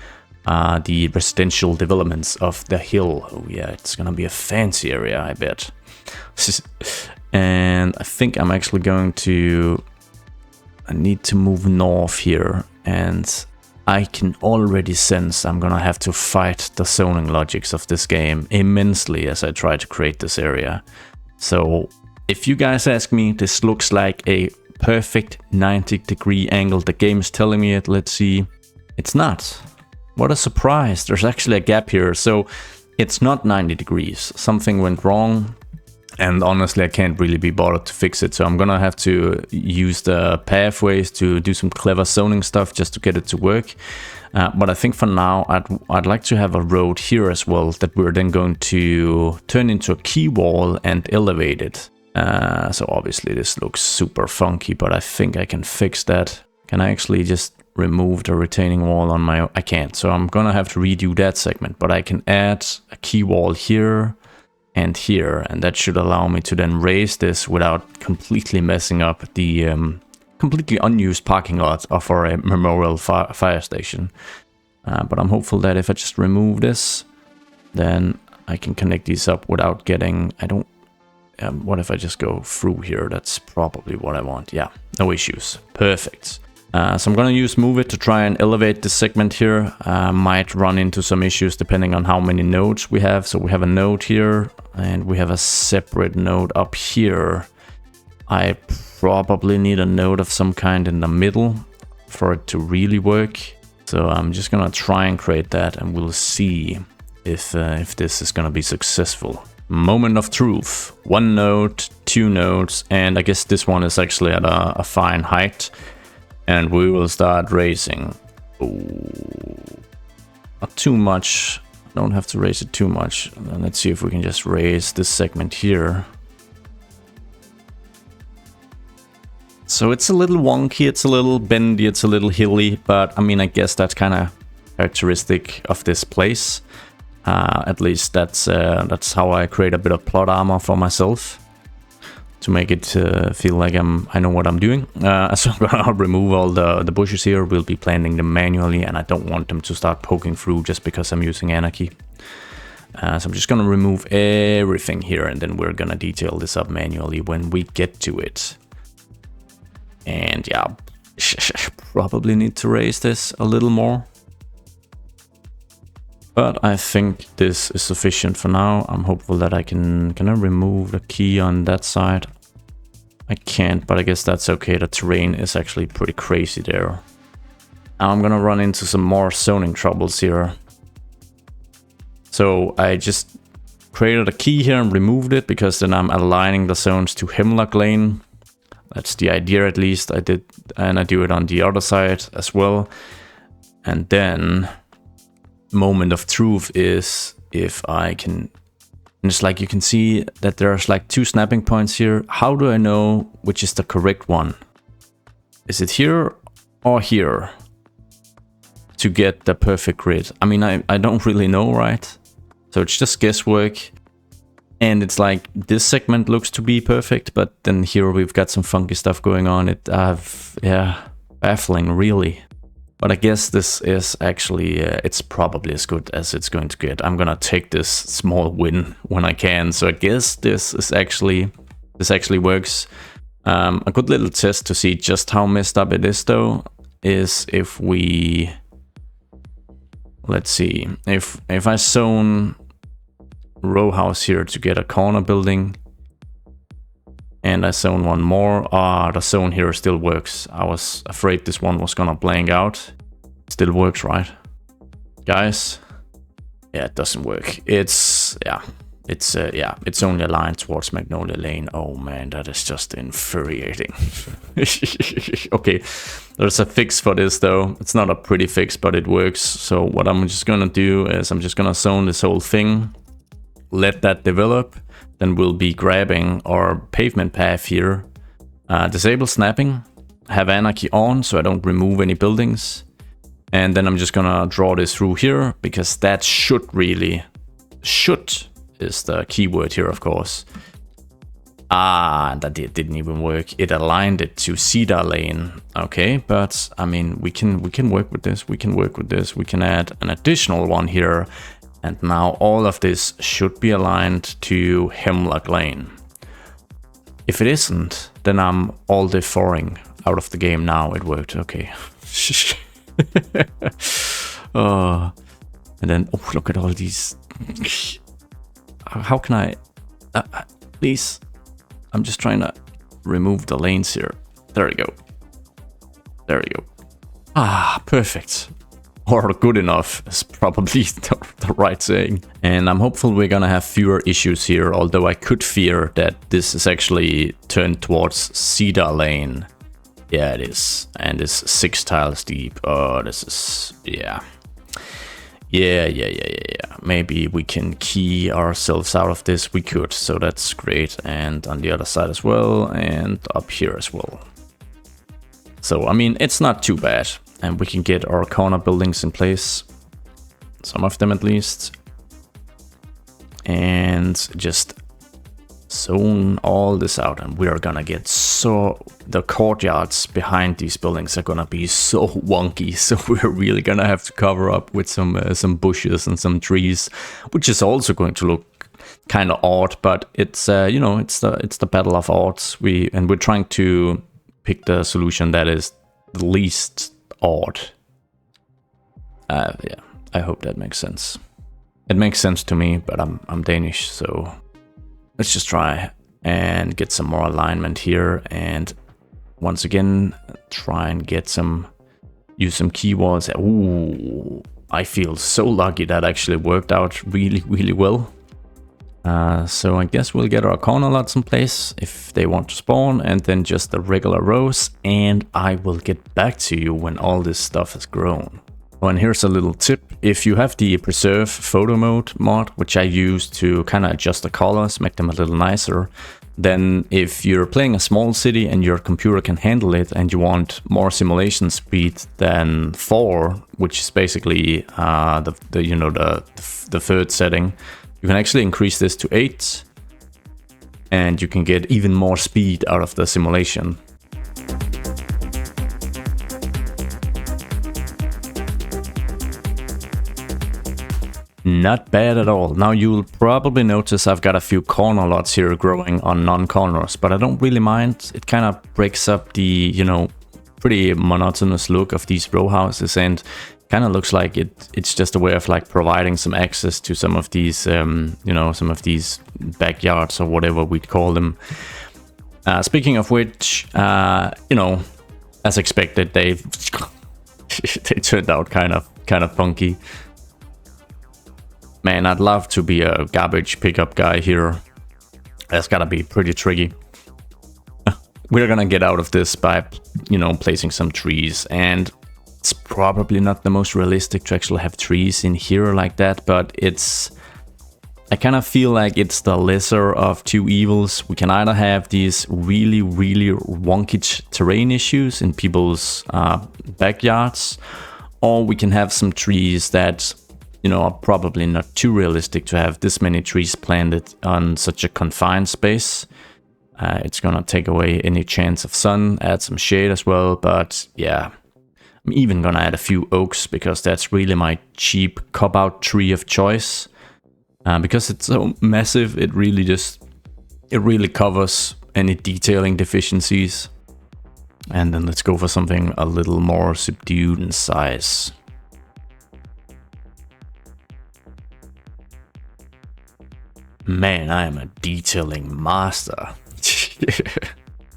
Speaker 1: the residential developments of the hill. Oh yeah, it's gonna be a fancy area, I bet. And I think I'm actually going to, I need to move north here, and I can already sense I'm gonna have to fight the zoning logics of this game immensely as I try to create this area. So if you guys ask me, this looks like a perfect 90-degree angle. The game is telling me it. Let's see. It's not. What a surprise. There's actually a gap here. So it's not 90 degrees. Something went wrong. And honestly, I can't really be bothered to fix it. So I'm gonna have to use the pathways to do some clever zoning stuff just to get it to work. But I think for now, I'd like to have a road here as well that we're then going to turn into a quay wall and elevate it. So obviously this looks super funky, but I think I can fix that. Can I actually just remove the retaining wall on my own? I can't. So I'm gonna have to redo that segment, but I can add a quay wall here and here, and that should allow me to then raise this without completely messing up the completely unused parking lot for a memorial fire station. But I'm hopeful that if I just remove this, then I can connect these up without getting, what if I just go through here? That's probably what I want. Yeah, no issues. Perfect. So I'm gonna use Move It to try and elevate this segment here. Might run into some issues depending on how many nodes we have. So we have a node here, and we have a separate node up here. I probably need a node of some kind in the middle for it to really work. So I'm just gonna try and create that, and we'll see if this is gonna be successful. Moment of truth. 1 node, 2 nodes, and I guess this one is actually at a fine height. And we will start raising. Ooh, not too much. Don't have to raise it too much. And let's see if we can just raise this segment here. So it's a little wonky, it's a little bendy, it's a little hilly, but I mean, I guess that's kind of characteristic of this place. At least that's how I create a bit of plot armor for myself, to make it feel like I know what I'm doing. So I'm gonna remove all the bushes here. We'll be planting them manually, and I don't want them to start poking through just because I'm using Anarchy. So I'm just gonna remove everything here, and then we're gonna detail this up manually when we get to it. And yeah, probably need to raise this a little more. But I think this is sufficient for now. I'm hopeful that I can I remove the key on that side? I can't, but I guess that's okay. The terrain is actually pretty crazy there. Now I'm gonna run into some more zoning troubles here. So I just created a key here and removed it, because then I'm aligning the zones to Hemlock Lane. That's the idea, at least. I did, and I do it on the other side as well. And then moment of truth is if I can, and it's like you can see that there's like 2 snapping points here. How do I know which is the correct one? Is it here or here to get the perfect grid? I mean, I don't really know, right? So it's just guesswork. And it's like this segment looks to be perfect, but then here we've got some funky stuff going on. Yeah, baffling really. But I guess this is actually, it's probably as good as it's going to get. I'm gonna take this small win when I can. So I guess this actually works. A good little test to see just how messed up it is though, is if we, let's see, if I zone row house here to get a corner building, and I zone one more. The zone here still works. I was afraid this one was gonna blank out. Still works, right? Guys? Yeah, it doesn't work. It's only aligned towards Magnolia Lane. Oh man, that is just infuriating. Okay, there's a fix for this though. It's not a pretty fix, but it works. So what I'm just gonna do is I'm just gonna zone this whole thing, let that develop, then we'll be grabbing our pavement path here, disable snapping, have Anarchy on so I don't remove any buildings, and then I'm just gonna draw this through here, because that should is the keyword here, of course. That didn't even work. It aligned it to Cedar Lane. Okay, but I mean, we can work with this. We can add an additional one here. And now all of this should be aligned to Hemlock Lane. If it isn't, then I'm all deferring out of the game now. It worked, okay. Oh, and then, oh, look at all these. How can I, please, I'm just trying to remove the lanes here. There we go. There we go. Perfect. Or good enough is probably the right saying. And I'm hopeful we're gonna have fewer issues here, although I could fear that this is actually turned towards Cedar Lane. Yeah, it is. And it's 6 tiles deep. Oh, this is, yeah. Yeah. Maybe we can key ourselves out of this. We could, so that's great. And on the other side as well, and up here as well. So, I mean, it's not too bad. And we can get our corner buildings in place. Some of them at least. And just zone all this out. And we are gonna get the courtyards behind these buildings are gonna be so wonky. So we're really gonna have to cover up with some bushes and some trees, which is also going to look kind of odd. But it's you know, it's the battle of odds. We're trying to pick the solution that is the least odd. Yeah, I hope that makes sense. It makes sense to me, but I'm Danish, so let's just try and get some more alignment here, and once again try and use some key walls. Ooh, I feel so lucky that actually worked out really well. So I guess we'll get our corner lots in place if they want to spawn, and then just the regular rows, and I will get back to you when all this stuff has grown. Oh, and here's a little tip. If you have the preserve photo mode mod, which I use to kind of adjust the colors, make them a little nicer, then if you're playing a small city and your computer can handle it and you want more simulation speed than 4, which is basically the third setting, you can actually increase this to 8 and you can get even more speed out of the simulation. Not bad at all. Now you'll probably notice I've got a few corner lots here growing on non-corners, but I don't really mind. It kind of breaks up the, pretty monotonous look of these row houses, and kind of looks like it's just a way of like providing some access to some of these, some of these backyards or whatever we'd call them. Speaking of which, as expected, they turned out kind of funky. Man, I'd love to be a garbage pickup guy here. That's gotta be pretty tricky. We're gonna get out of this by, placing some trees. And it's probably not the most realistic to actually have trees in here like that, but I kind of feel like it's the lesser of two evils. We can either have these really, really wonky terrain issues in people's backyards, or we can have some trees that are probably not too realistic to have this many trees planted on such a confined space. It's gonna take away any chance of sun, add some shade as well, but yeah. I'm even gonna add a few oaks because that's really my cheap cop-out tree of choice. Because it's so massive, it really covers any detailing deficiencies. And then let's go for something a little more subdued in size. Man, I am a detailing master.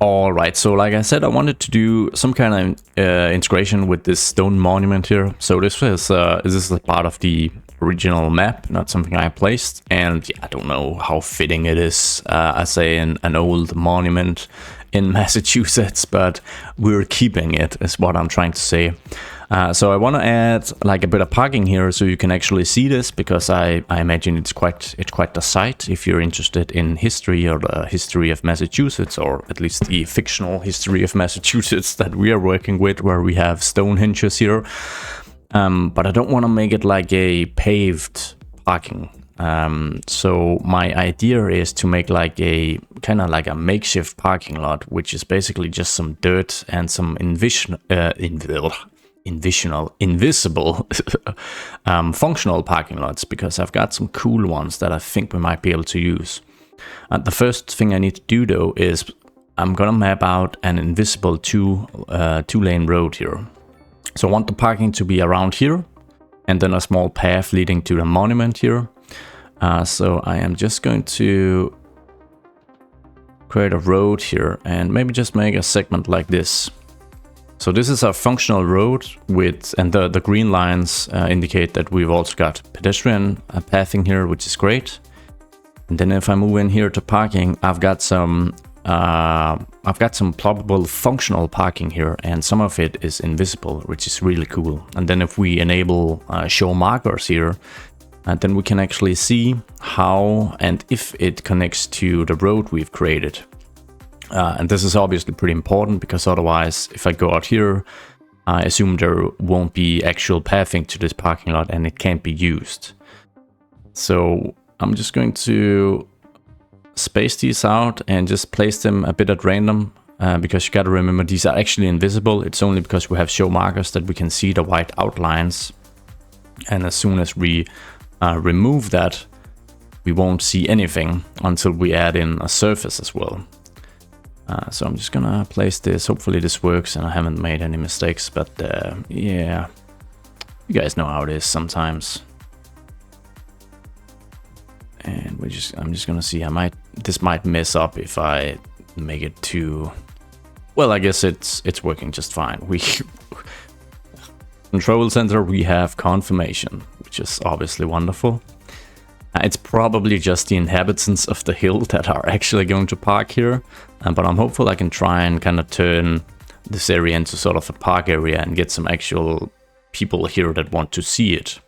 Speaker 1: Alright, so like I said, I wanted to do some kind of integration with this stone monument here. So this is a part of the original map, not something I placed. And yeah, I don't know how fitting it is as an old monument in Massachusetts, but we're keeping it, is what I'm trying to say. So I want to add like a bit of parking here so you can actually see this, because I imagine it's quite the sight if you're interested in history, or the history of Massachusetts, or at least the fictional history of Massachusetts that we are working with, where we have Stonehenges here. But I don't want to make it like a paved parking. So my idea is to make like a kind of like a makeshift parking lot, which is basically just some dirt and some invisible functional parking lots, because I've got some cool ones that I think we might be able to use. The first thing I need to do though is I'm gonna map out an invisible two-lane road here. So I want the parking to be around here, and then a small path leading to the monument here. So I am just going to create a road here and maybe just make a segment like this. So this is a functional road with, and the green lines indicate that we've also got pedestrian pathing here, which is great. And then if I move in here to parking, I've got some probable functional parking here, and some of it is invisible, which is really cool. And then if we enable show markers here, then we can actually see how and if it connects to the road we've created. And this is obviously pretty important, because otherwise, if I go out here, I assume there won't be actual pathing to this parking lot and it can't be used. So I'm just going to space these out and just place them a bit at random, because you gotta remember these are actually invisible. It's only because we have show markers that we can see the white outlines. And as soon as we remove that, we won't see anything until we add in a surface as well. So I'm just gonna place this. Hopefully this works and I haven't made any mistakes, but yeah, you guys know how it is sometimes. And I'm just gonna see. This might mess up if I make it too. Well, I guess it's working just fine. We control center. We have confirmation, which is obviously wonderful. It's probably just the inhabitants of the hill that are actually going to park here, but I'm hopeful I can try and kind of turn this area into sort of a park area and get some actual people here that want to see it.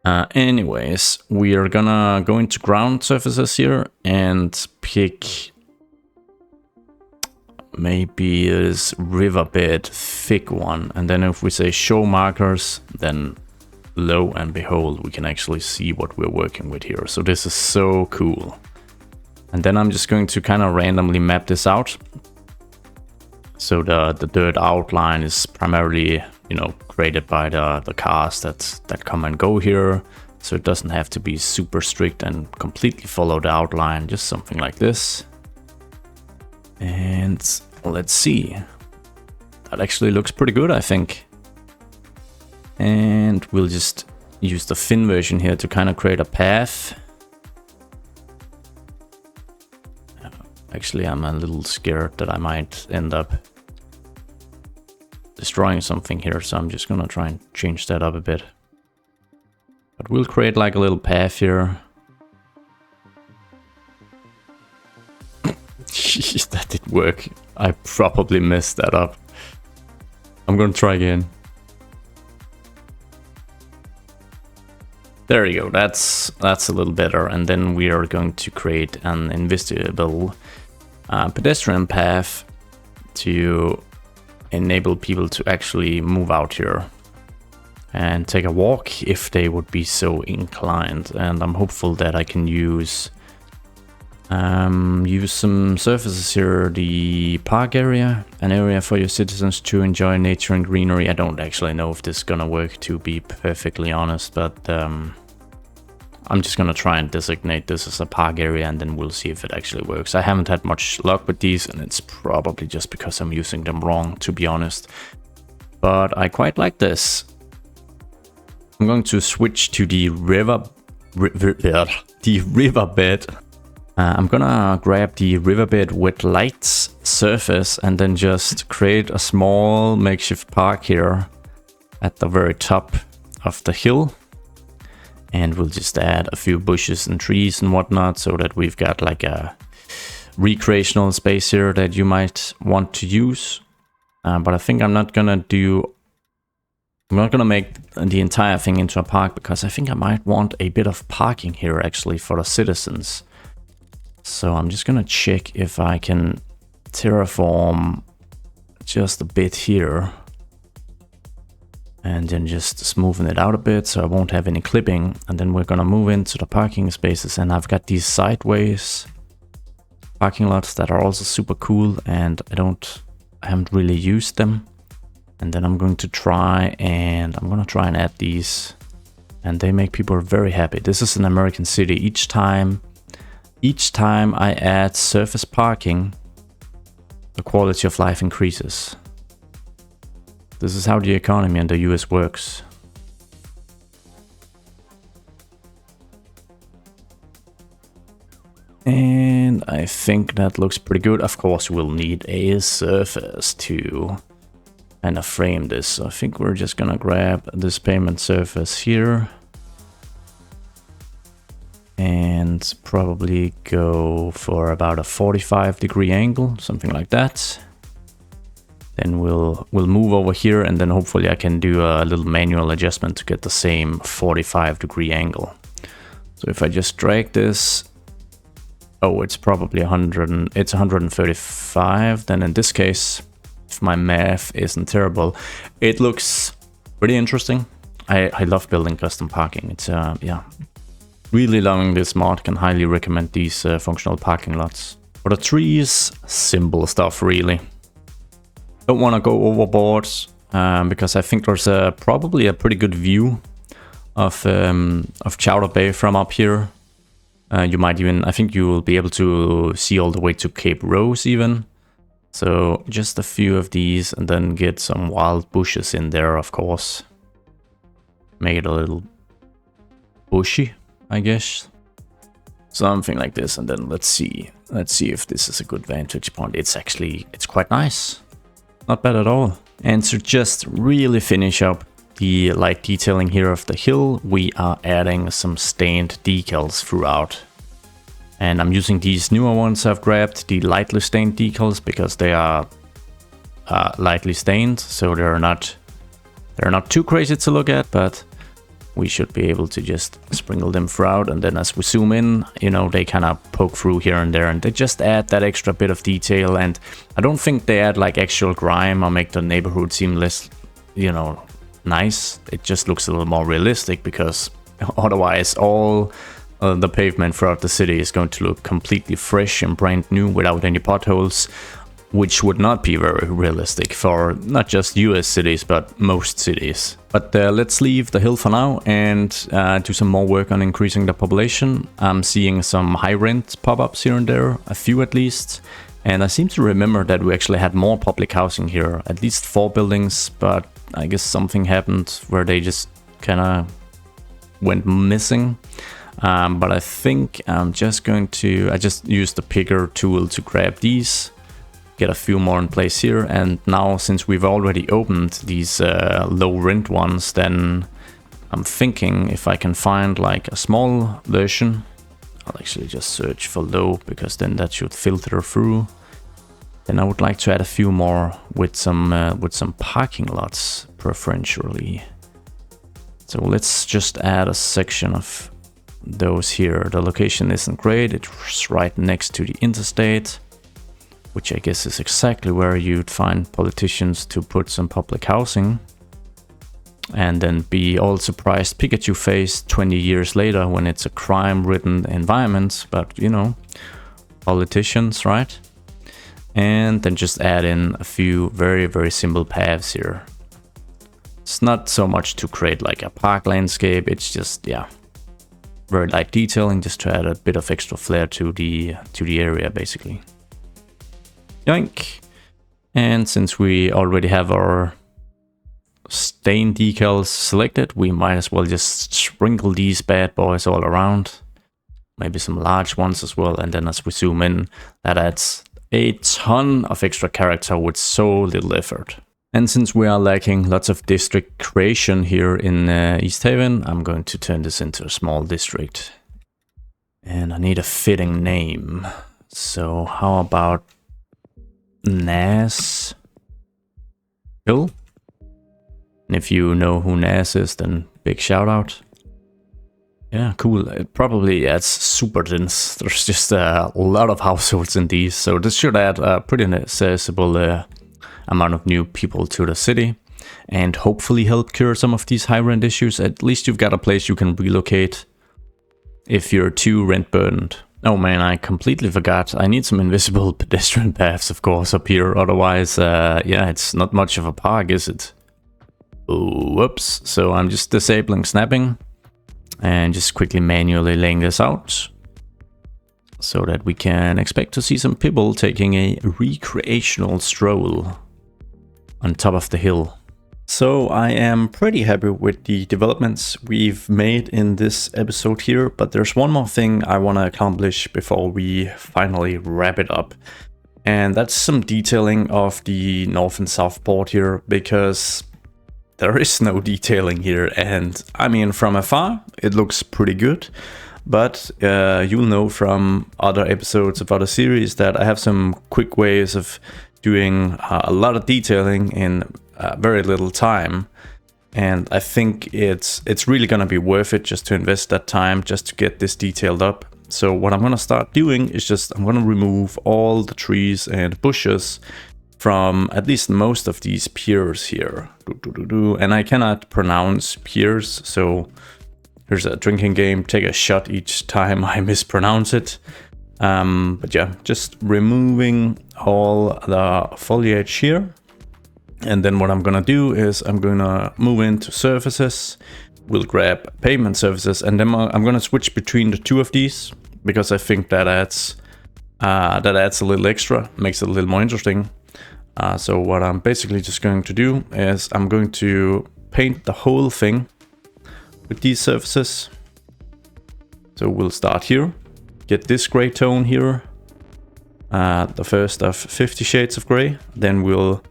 Speaker 1: Anyways, we are gonna go into ground surfaces here and pick maybe this riverbed thick one. And then if we say show markers, then lo and behold, we can actually see what we're working with here. So this is so cool. And then I'm just going to kind of randomly map this out. So the dirt outline is primarily, you know, created by the cars that come and go here. So it doesn't have to be super strict and completely follow the outline, just something like this. And let's see. That actually looks pretty good, I think. And we'll just use the thin version here to kind of create a path. Actually, I'm a little scared that I might end up destroying something here, so I'm just gonna try and change that up a bit. But we'll create like a little path here. Jeez, that did work. I probably messed that up. I'm gonna try again. There you go, that's a little better. And then we are going to create an invisible pedestrian path to enable people to actually move out here and take a walk if they would be so inclined. And I'm hopeful that I can use some surfaces here. The park area, an area for your citizens to enjoy nature and greenery. I don't actually know if this is gonna work, to be perfectly honest, but I'm just gonna try and designate this as a park area, and then we'll see if it actually works. I haven't had much luck with these, and it's probably just because I'm using them wrong, to be honest. But I quite like this. I'm going to switch to the riverbed. I'm gonna grab the riverbed with lights surface and then just create a small makeshift park here at the very top of the hill. And we'll just add a few bushes and trees and whatnot so that we've got like a recreational space here that you might want to use. But I think I'm not gonna make the entire thing into a park, because I think I might want a bit of parking here actually for the citizens. So I'm just gonna check if I can terraform just a bit here. And then just smoothen it out a bit so I won't have any clipping. And then we're gonna move into the parking spaces, and I've got these sideways parking lots that are also super cool, and I haven't really used them. And then I'm going to try and add these, and they make people very happy. This is an American city. Each time I add surface parking, the quality of life increases. This is how the economy in the US works. And I think that looks pretty good. Of course, we'll need a surface to kind of frame this. So I think we're just gonna grab this pavement surface here and probably go for about a 45-degree angle, something like that. Then we'll move over here, and then hopefully I can do a little manual adjustment to get the same 45-degree angle. So if I just drag this, oh, it's probably 135. Then in this case, if my math isn't terrible, it looks pretty interesting. I love building custom parking. It's yeah, really loving this mod. Can highly recommend these functional parking lots. For the trees, simple stuff really. Don't want to go overboard because I think there's probably a pretty good view of Chowder Bay from up here. You might even, I think you will be able to see all the way to Cape Rose even. So just a few of these, and then get some wild bushes in there, of course. Make it a little bushy, I guess. Something like this, and then let's see if this is a good vantage point. It's quite nice. Not bad at all. And to just really finish up the light detailing here of the hill, we are adding some stained decals throughout. And I'm using these newer ones I've grabbed, the lightly stained decals, because they are lightly stained, so they're not too crazy to look at, but we should be able to just sprinkle them throughout, and then as we zoom in, you know, they kind of poke through here and there, and they just add that extra bit of detail. And I don't think they add like actual grime or make the neighborhood seem less, you know, nice. It just looks a little more realistic, because otherwise all the pavement throughout the city is going to look completely fresh and brand new without any potholes, which would not be very realistic for not just US cities, but most cities. But let's leave the hill for now and do some more work on increasing the population. I'm seeing some high rent pop-ups here and there, a few at least. And I seem to remember that we actually had more public housing here, at least 4 buildings, but I guess something happened where they just kind of went missing. But I think I'm just going to, I just used the picker tool to grab these, get a few more in place here. And now, since we've already opened these low rent ones, then I'm thinking if I can find like a small version, I'll actually just search for low, because then that should filter through. Then I would like to add a few more with some parking lots preferentially. So let's just add a section of those here. The location isn't great, it's right next to the interstate, which I guess is exactly where you'd find politicians to put some public housing. And then be all surprised Pikachu face 20 years later when it's a crime-ridden environment, but you know, politicians, right? And then just add in a few very, very simple paths here. It's not so much to create like a park landscape, it's just, yeah, very light detailing, just to add a bit of extra flair to the area, basically. Yoink! And since we already have our stain decals selected, we might as well just sprinkle these bad boys all around. Maybe some large ones as well, and then as we zoom in, that adds a ton of extra character with so little effort. And since we are lacking lots of district creation here in East Haven, I'm going to turn this into a small district. And I need a fitting name. So how about Nas Hill? And if you know who Nas is, then big shout out. Yeah, cool. It probably adds super dense. There's just a lot of households in these, so this should add a pretty accessible amount of new people to the city, and hopefully help cure some of these high rent issues. At least you've got a place you can relocate if you're too rent burdened. Oh man, I completely forgot. I need some invisible pedestrian paths, of course, up here. Otherwise, yeah, it's not much of a park, is it? Oh, whoops. So I'm just disabling snapping and just quickly manually laying this out so that we can expect to see some people taking a recreational stroll on top of the hill. So I am pretty happy with the developments we've made in this episode here, but there's one more thing I want to accomplish before we finally wrap it up. And that's some detailing of the north and south port here, because there is no detailing here. And I mean, from afar, it looks pretty good. But you'll know from other episodes of other series that I have some quick ways of doing a lot of detailing in very little time. And I think it's really gonna be worth it just to invest that time just to get this detailed up. So what I'm gonna start doing is just I'm gonna remove all the trees and bushes from at least most of these piers here. And I cannot pronounce piers, so here's a drinking game. Take a shot each time I mispronounce it. But yeah, just removing all the foliage here. And then what I'm gonna do is I'm gonna move into surfaces. We'll grab pavement surfaces, and then I'm gonna switch between the two of these because I think that adds a little extra, makes it a little more interesting. So what I'm basically just going to do is I'm going to paint the whole thing with these surfaces. So we'll start here, get this gray tone here, the first of 50 shades of gray. Then we'll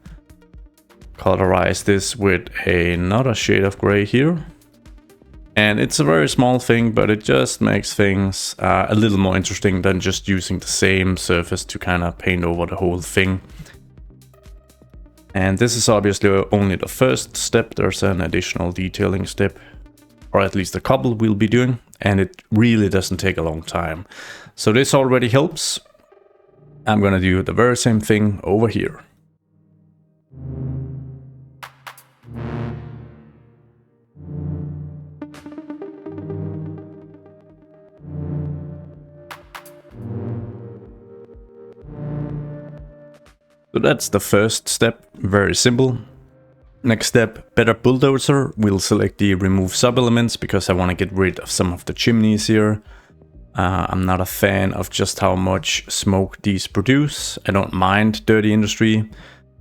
Speaker 1: colorize this with another shade of gray here. And it's a very small thing, but it just makes things a little more interesting than just using the same surface to kind of paint over the whole thing. And this is obviously only the first step. There's an additional detailing step or at least a couple we'll be doing, and it really doesn't take a long time. So this already helps. I'm gonna do the very same thing over here. So that's the first step, very simple. Next step, better Bulldozer. We'll select the remove sub-elements because I want to get rid of some of the chimneys here. I'm not a fan of just how much smoke these produce. I don't mind dirty industry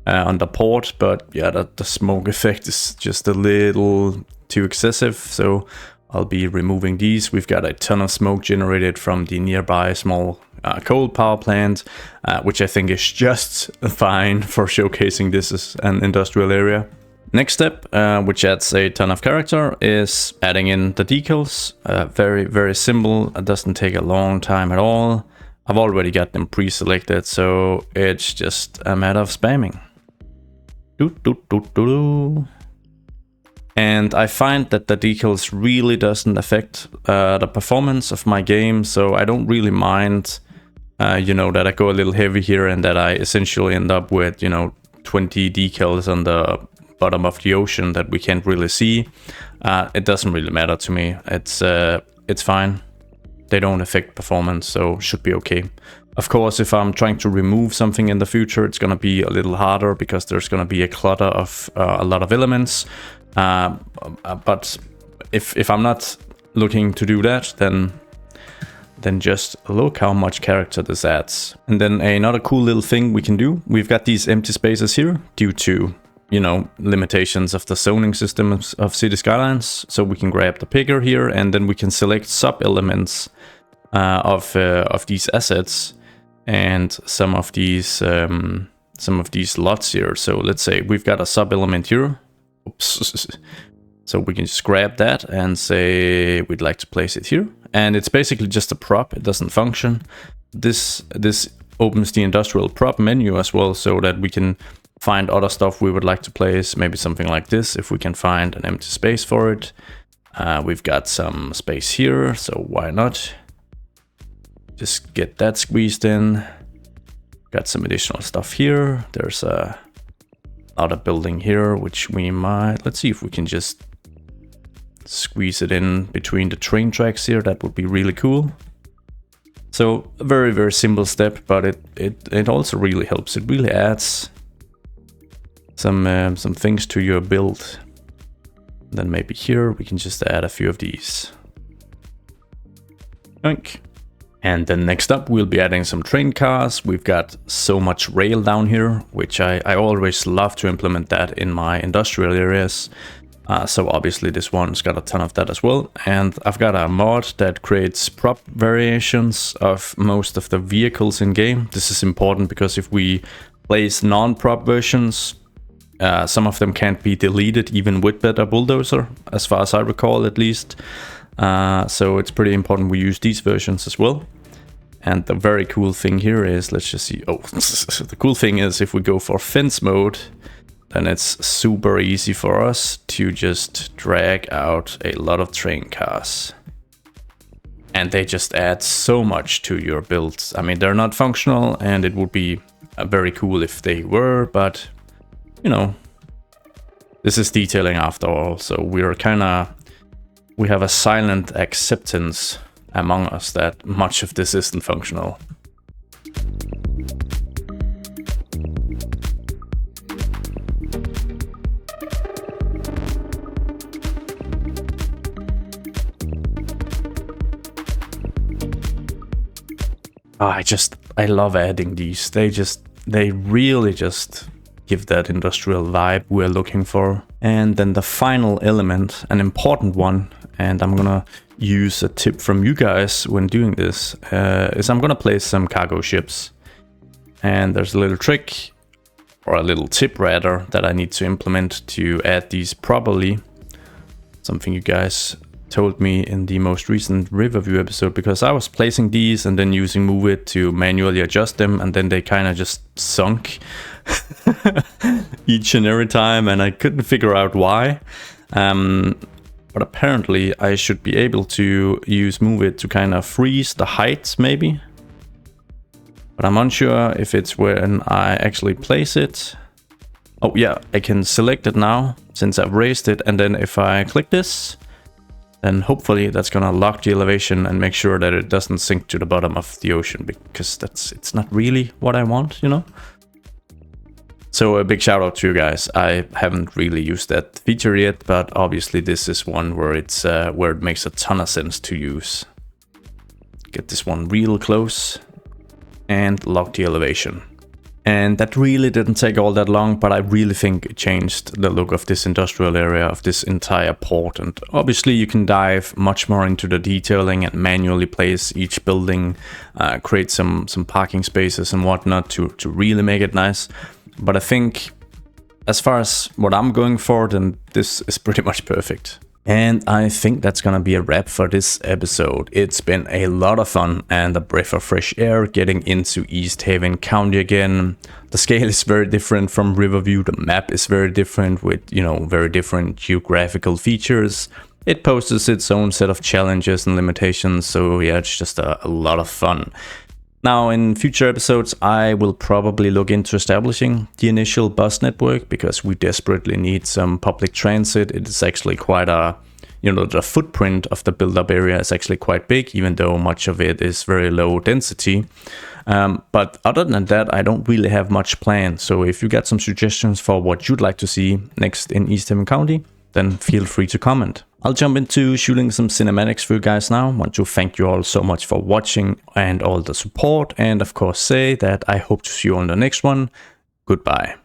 Speaker 1: on the port, but yeah, the smoke effect is just a little too excessive. So I'll be removing these. We've got a ton of smoke generated from the nearby small coal power plant, which I think is just fine for showcasing this as an industrial area. Next step, which adds a ton of character, is adding in the decals. Very, very simple. It doesn't take a long time at all. I've already got them pre-selected, so it's just a matter of spamming. And I find that the decals really doesn't affect the performance of my game, so I don't really mind, you know, that I go a little heavy here and that I essentially end up with, you know, 20 decals on the bottom of the ocean that we can't really see. It doesn't really matter to me. It's fine. They don't affect performance, so should be okay. Of course, if I'm trying to remove something in the future, it's gonna be a little harder because there's gonna be a clutter of a lot of elements. But if I'm not looking to do that, then just look how much character this adds. And then another cool little thing we can do, we've got these empty spaces here due to, you know, limitations of the zoning system of City Skylines. So we can grab the picker here and then we can select sub-elements of these assets and some of these lots here. So let's say we've got a sub-element here. Oops. So we can just grab that and say we'd like to place it here. And it's basically just a prop, it doesn't function. This opens the industrial prop menu as well, so that we can find other stuff we would like to place, maybe something like this, if we can find an empty space for it. We've got some space here, so why not? Just get that squeezed in. Got some additional stuff here. There's another building here, which we might, let's see if we can just squeeze it in between the train tracks here. That would be really cool. So a very, very simple step, but it also really helps. It really adds some things to your build. Then maybe here we can just add a few of these. Oink. And then next up we'll be adding some train cars. We've got so much rail down here, which I always love to implement that in my industrial areas. So obviously this one's got a ton of that as well. And I've got a mod that creates prop variations of most of the vehicles in game. This is important because if we place non-prop versions, some of them can't be deleted even with better Bulldozer, as far as I recall at least. So it's pretty important we use these versions as well. And the very cool thing here is, let's just see, oh, the cool thing is if we go for fence mode, then it's super easy for us to just drag out a lot of train cars. And they just add so much to your builds. I mean, they're not functional and it would be very cool if they were, but you know, this is detailing after all. So we have a silent acceptance among us that much of this isn't functional. I love adding these. They really just give that industrial vibe we're looking for. And then the final element, an important one, and I'm gonna use a tip from you guys when doing this, is I'm gonna place some cargo ships. And there's a little trick, or a little tip rather, that I need to implement to add these properly. Something you guys told me in the most recent Riverview episode, because I was placing these and then using Move It to manually adjust them, and then they kind of just sunk each and every time, and I couldn't figure out why. but apparently I should be able to use move it to kind of freeze the heights maybe. But I'm unsure if it's when I actually place it. Oh yeah, I can select it now since I've raised it, and then if I click this, then hopefully that's gonna lock the elevation and make sure that it doesn't sink to the bottom of the ocean, because it's not really what I want, you know? So a big shout out to you guys. I haven't really used that feature yet, but obviously this is one where where it makes a ton of sense to use. Get this one real close and lock the elevation. And that really didn't take all that long, but I really think it changed the look of this industrial area, of this entire port. And obviously you can dive much more into the detailing and manually place each building, create some parking spaces and whatnot to really make it nice. But I think as far as what I'm going for, then this is pretty much perfect. And I think that's gonna be a wrap for this episode. It's been a lot of fun and a breath of fresh air getting into East Haven County again. The scale is very different from Riverview. The map is very different with, you know, very different geographical features. It poses its own set of challenges and limitations. So yeah, it's just a lot of fun. Now, in future episodes, I will probably look into establishing the initial bus network because we desperately need some public transit. It is actually quite a, you know, the footprint of the build-up area is actually quite big, even though much of it is very low density. But other than that, I don't really have much planned. So if you got some suggestions for what you'd like to see next in East Haven County, then feel free to comment. I'll jump into shooting some cinematics for you guys now. I want to thank you all so much for watching and all the support. And of course say that I hope to see you on the next one. Goodbye.